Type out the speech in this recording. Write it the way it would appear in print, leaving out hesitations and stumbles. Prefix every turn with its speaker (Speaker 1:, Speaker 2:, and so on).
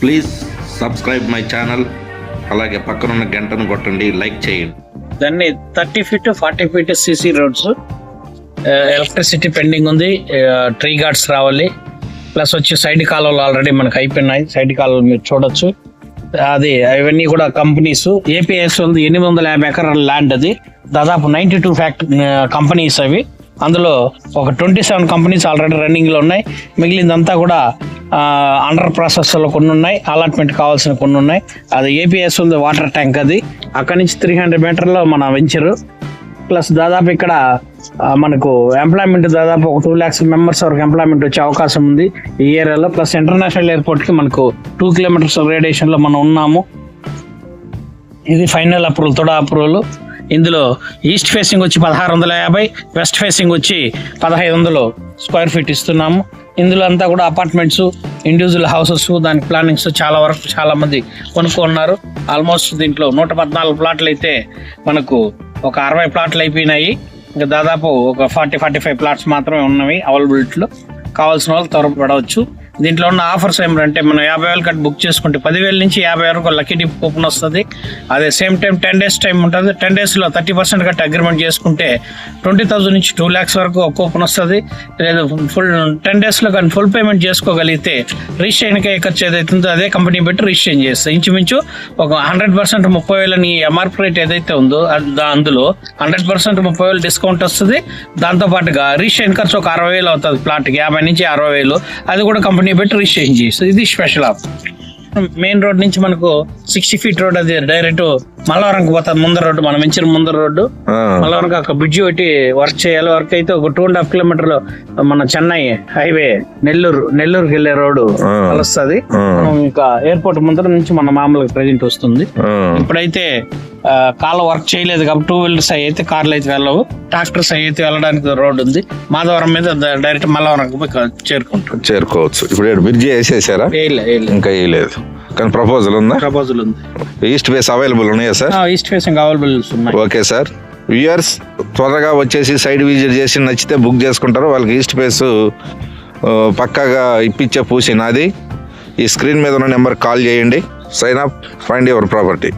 Speaker 1: Please subscribe my channel. అలాగే పక్కనున్న గంటను కొట్టండి, లైక్ చేయండి.
Speaker 2: దాన్ని 30 feet 40 feet CC roads, electricity pending ఉంది, ట్రీ గార్డ్స్ రావాలి, ప్లస్ వచ్చి సైడ్ కాలువలు ఆల్రెడీ మనకు అయిపోయినాయి. సైడ్ కాలువలు మీరు చూడొచ్చు. అది అవన్నీ కూడా కంపెనీస్. ఏపీఎస్ ఉంది 850 ఎకరాల ల్యాండ్. అది దాదాపు 92 కంపెనీస్ అవి. అందులో ఒక 27 కంపెనీస్ ఆల్రెడీ రన్నింగ్లో ఉన్నాయి. మిగిలిందంతా కూడా అండర్ ప్రాసెస్లో కొన్ని ఉన్నాయి, అలాట్మెంట్ కావాల్సిన కొన్ని ఉన్నాయి. అది ఏపీఎస్ ఉంది వాటర్ ట్యాంక్. అది అక్కడి నుంచి 300 మీటర్లో మన వెంచరు. ప్లస్ దాదాపు ఇక్కడ మనకు ఎంప్లాయ్మెంట్ దాదాపు ఒక 2 lakhs మెంబర్స్ వరకు ఎంప్లాయ్మెంట్ వచ్చే అవకాశం ఉంది ఈ ఏరియాలో. ప్లస్ ఇంటర్నేషనల్ ఎయిర్పోర్ట్కి మనకు 2 kilometers రేడియేషన్లో మనం ఉన్నాము. ఇది ఫైనల్ అప్రూవల్, తొడ అప్రూవల్. ఇందులో ఈస్ట్ ఫేసింగ్ వచ్చి 1650, వెస్ట్ ఫేసింగ్ వచ్చి 1500 square feet ఇస్తున్నాము. ఇందులో అంతా కూడా అపార్ట్మెంట్స్, ఇండివిజువల్ హౌసెస్, దానికి ప్లానింగ్స్ చాలా వరకు చాలా మంది కొనుక్కున్నారు. ఆల్మోస్ట్ దీంట్లో 114 ప్లాట్లు అయితే మనకు ఒక 60 ప్లాట్లు అయిపోయినాయి. ఇంకా దాదాపు ఒక 40-45 ప్లాట్స్ మాత్రమే ఉన్నవి అవైలబిలిటీలో. కావాల్సిన వాళ్ళు త్వరపడవచ్చు. దీంట్లో ఉన్న ఆఫర్స్ ఏమిటంటే మనం 50,000 కట్టి బుక్ చేసుకుంటే 10,000 నుంచి 50 వరకు లక్కీ డిప్ కూపన్ వస్తుంది. అదే సేమ్ టైం 10 days టైం ఉంటుంది. 10 daysలో 30% కట్టి అగ్రిమెంట్ చేసుకుంటే 20,000 నుంచి 2 lakhs వరకు ఒక కూపన్ వస్తుంది. లేదు ఫుల్ 10 daysలో కానీ ఫుల్ పేమెంట్ చేసుకోగలిగితే రిజిస్ట్రేషన్కి ఖర్చు ఏదైతుందో అదే కంపెనీ పెట్టి రిజిస్ట్రేషన్ చేస్తుంది. ఇంచుమించు ఒక 100% 30,000 ఎంఆర్పీ రేట్ ఏదైతే ఉందో అందులో 100% 30,000 డిస్కౌంట్ వస్తుంది. దాంతోపాటుగా రిజిస్ట్రేషన్ ఖర్చు ఒక 60,000 అవుతుంది ప్లాట్కి, 50 నుంచి 60,000. అది కూడా కంపెనీ పెట్టి రిజిస్ట్రేషన్ చేస్తుంది. ఇది స్పెషల్ ఆఫ్. మెయిన్ రోడ్ నుంచి మనకు 60 feet రోడ్, అది డైరెక్ట్ మల్లవరంకి పోతుంది. ముందర రోడ్డు, మనం వెంచిన ముందర రోడ్డు మల్లవరంకి ఒక బ్రిడ్జి పెట్టి వర్క్ చేయాలి. వర్క్ అయితే ఒక 2.5 kilometers మన చెన్నై హైవే నెల్లూరుకి వెళ్ళే రోడ్డు కలుస్తుంది. ఇంకా ఎయిర్పోర్ట్ ముందర నుంచి మన మామూలుగా ప్రెజెంట్ వస్తుంది. ఇప్పుడైతే కాళ్ళ వర్క్ చేయలేదు కాబట్టి 2 wheelers అయితే కార్లు అయితే వెళ్ళవు, ట్రాక్టర్స్ అయితే వెళ్ళడానికి రోడ్డు ఉంది. మాధవరం మీద డైరెక్ట్ మల్లవరం
Speaker 3: చేరుకోవచ్చు. ఇప్పుడు బ్రిడ్జి వేసేసారా? ఇంకా వేయలేదు కానీ ప్రపోజల్ ఉందా?
Speaker 2: ప్రపోజల్ ఉంది.
Speaker 3: ఈస్ట్ ఫేస్ అవైలబుల్ ఉన్నాయా సార్?
Speaker 2: ఈస్ట్ ఫేసింగ్ అవైలబుల్ ఉన్నాయి.
Speaker 3: Okay sir. వ్యూయర్స్ త్వరగా వచ్చేసి సైడ్ విజిట్ చేసి నచ్చితే బుక్ చేసుకుంటారు. వాళ్ళకి ఈస్ట్ ఫేస్ పక్కాగా ఇప్పించే పూసి నాది. ఈ స్క్రీన్ మీద ఉన్న నెంబర్ కాల్ చేయండి. Sign up, find your property.